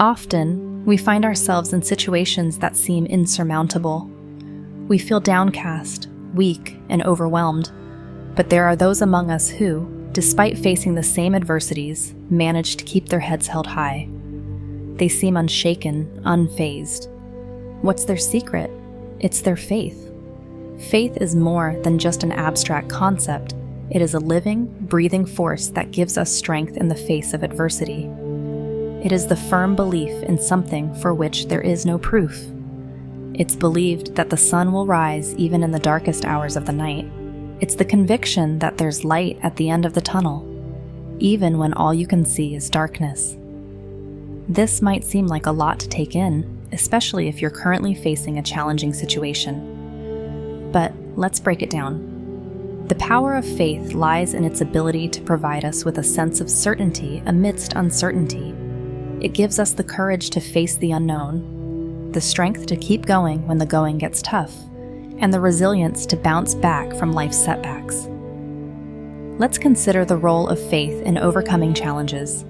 Often, we find ourselves in situations that seem insurmountable. We feel downcast, weak, and overwhelmed, but there are those among us who, despite facing the same adversities, manage to keep their heads held high. They seem unshaken, unfazed. What's their secret? It's their faith. Faith is more than just an abstract concept. It is a living, breathing force that gives us strength in the face of adversity. It is the firm belief in something for which there is no proof. It's believed that the sun will rise even in the darkest hours of the night. It's the conviction that there's light at the end of the tunnel, even when all you can see is darkness. This might seem like a lot to take in, especially if you're currently facing a challenging situation. But let's break it down. The power of faith lies in its ability to provide us with a sense of certainty amidst uncertainty. It gives us the courage to face the unknown, the strength to keep going when the going gets tough, and the resilience to bounce back from life's setbacks. Let's consider the role of faith in overcoming challenges.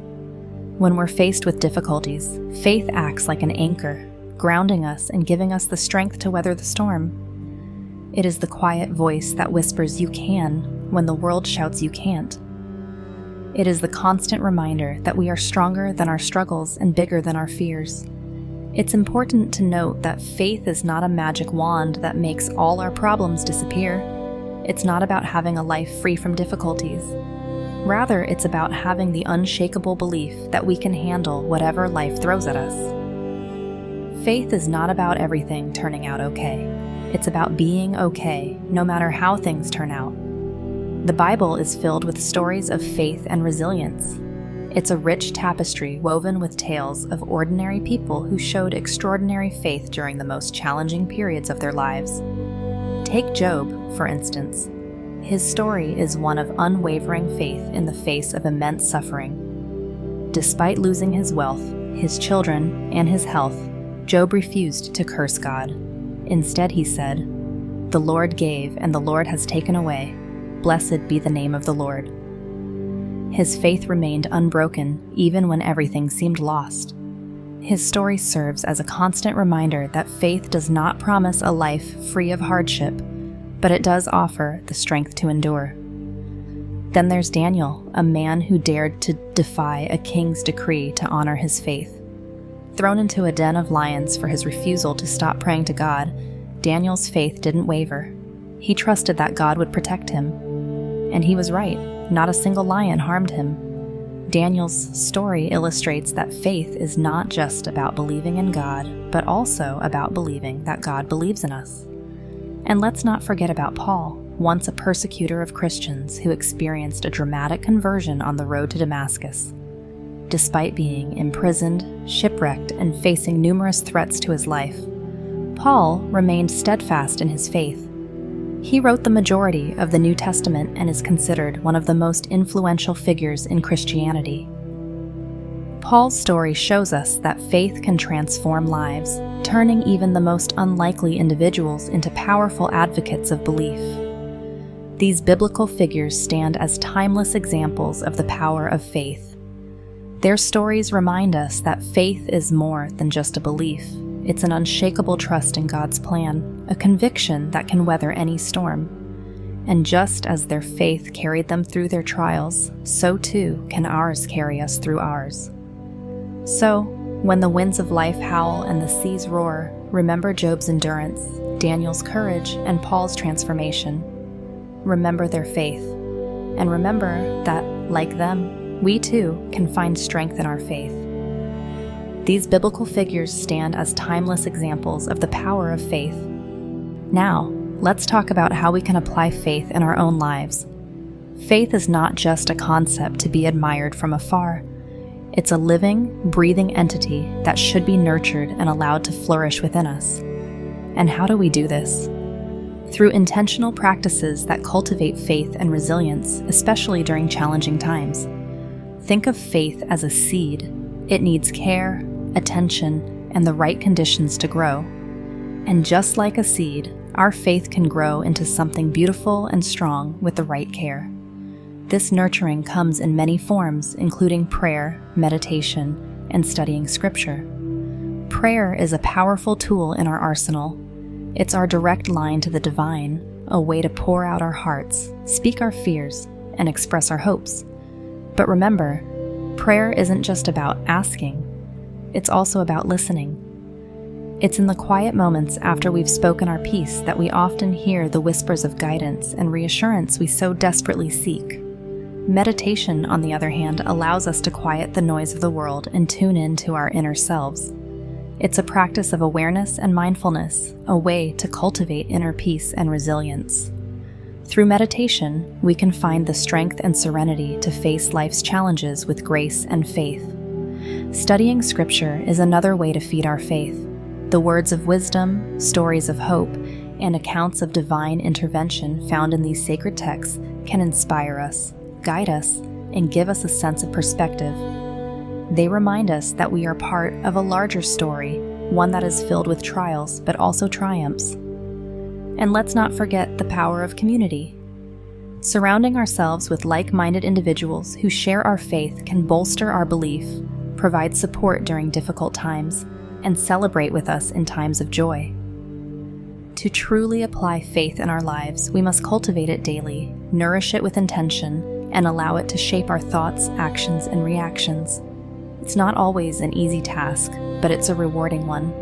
When we're faced with difficulties, faith acts like an anchor, grounding us and giving us the strength to weather the storm. It is the quiet voice that whispers "you can" when the world shouts "you can't." It is the constant reminder that we are stronger than our struggles and bigger than our fears. It's important to note that faith is not a magic wand that makes all our problems disappear. It's not about having a life free from difficulties. Rather, it's about having the unshakable belief that we can handle whatever life throws at us. Faith is not about everything turning out okay. It's about being okay, no matter how things turn out. The Bible is filled with stories of faith and resilience. It's a rich tapestry woven with tales of ordinary people who showed extraordinary faith during the most challenging periods of their lives. Take Job, for instance. His story is one of unwavering faith in the face of immense suffering. Despite losing his wealth, his children, and his health, Job refused to curse God. Instead, he said, "The Lord gave, and the Lord has taken away. Blessed be the name of the Lord." His faith remained unbroken even when everything seemed lost. His story serves as a constant reminder that faith does not promise a life free of hardship, but it does offer the strength to endure. Then there's Daniel, a man who dared to defy a king's decree to honor his faith. Thrown into a den of lions for his refusal to stop praying to God, Daniel's faith didn't waver. He trusted that God would protect him. And he was right. Not a single lion harmed him. Daniel's story illustrates that faith is not just about believing in God, but also about believing that God believes in us. And let's not forget about Paul, once a persecutor of Christians who experienced a dramatic conversion on the road to Damascus. Despite being imprisoned, shipwrecked, and facing numerous threats to his life, Paul remained steadfast in his faith. He wrote the majority of the New Testament and is considered one of the most influential figures in Christianity. Paul's story shows us that faith can transform lives, turning even the most unlikely individuals into powerful advocates of belief. These biblical figures stand as timeless examples of the power of faith. Their stories remind us that faith is more than just a belief. It's an unshakable trust in God's plan, a conviction that can weather any storm. And just as their faith carried them through their trials, so too can ours carry us through ours. So, when the winds of life howl and the seas roar, remember Job's endurance, Daniel's courage, and Paul's transformation. Remember their faith. And remember that, like them, we too can find strength in our faith. These biblical figures stand as timeless examples of the power of faith. Now, let's talk about how we can apply faith in our own lives. Faith is not just a concept to be admired from afar. It's a living, breathing entity that should be nurtured and allowed to flourish within us. And how do we do this? Through intentional practices that cultivate faith and resilience, especially during challenging times. Think of faith as a seed. It needs care, attention, and the right conditions to grow. And just like a seed, our faith can grow into something beautiful and strong with the right care. This nurturing comes in many forms, including prayer, meditation, and studying Scripture. Prayer is a powerful tool in our arsenal. It's our direct line to the divine, a way to pour out our hearts, speak our fears, and express our hopes. But remember, prayer isn't just about asking, it's also about listening. It's in the quiet moments after we've spoken our piece that we often hear the whispers of guidance and reassurance we so desperately seek. Meditation, on the other hand, allows us to quiet the noise of the world and tune in to our inner selves. It's a practice of awareness and mindfulness, a way to cultivate inner peace and resilience. Through meditation, we can find the strength and serenity to face life's challenges with grace and faith. Studying Scripture is another way to feed our faith. The words of wisdom, stories of hope, and accounts of divine intervention found in these sacred texts can inspire us, guide us, and give us a sense of perspective. They remind us that we are part of a larger story, one that is filled with trials but also triumphs. And let's not forget the power of community. Surrounding ourselves with like-minded individuals who share our faith can bolster our belief, provide support during difficult times, and celebrate with us in times of joy. To truly apply faith in our lives, we must cultivate it daily, nourish it with intention, and allow it to shape our thoughts, actions, and reactions. It's not always an easy task, but it's a rewarding one.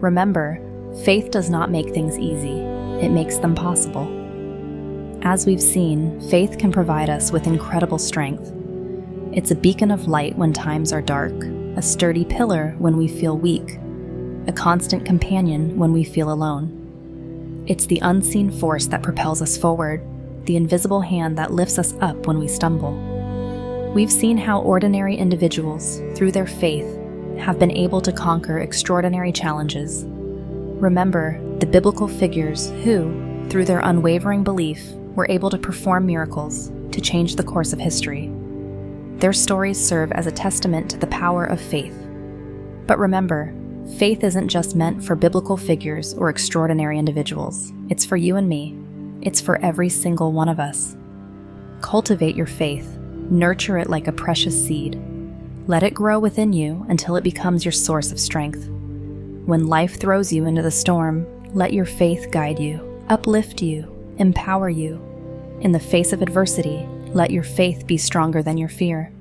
Remember, faith does not make things easy, it makes them possible. As we've seen, faith can provide us with incredible strength. It's a beacon of light when times are dark, a sturdy pillar when we feel weak, a constant companion when we feel alone. It's the unseen force that propels us forward, the invisible hand that lifts us up when we stumble. We've seen how ordinary individuals, through their faith, have been able to conquer extraordinary challenges. Remember the biblical figures who, through their unwavering belief, were able to perform miracles to change the course of history. Their stories serve as a testament to the power of faith. But remember, faith isn't just meant for biblical figures or extraordinary individuals. It's for you and me. It's for every single one of us. Cultivate your faith. Nurture it like a precious seed. Let it grow within you until it becomes your source of strength. When life throws you into the storm, let your faith guide you, uplift you, empower you. In the face of adversity, let your faith be stronger than your fear.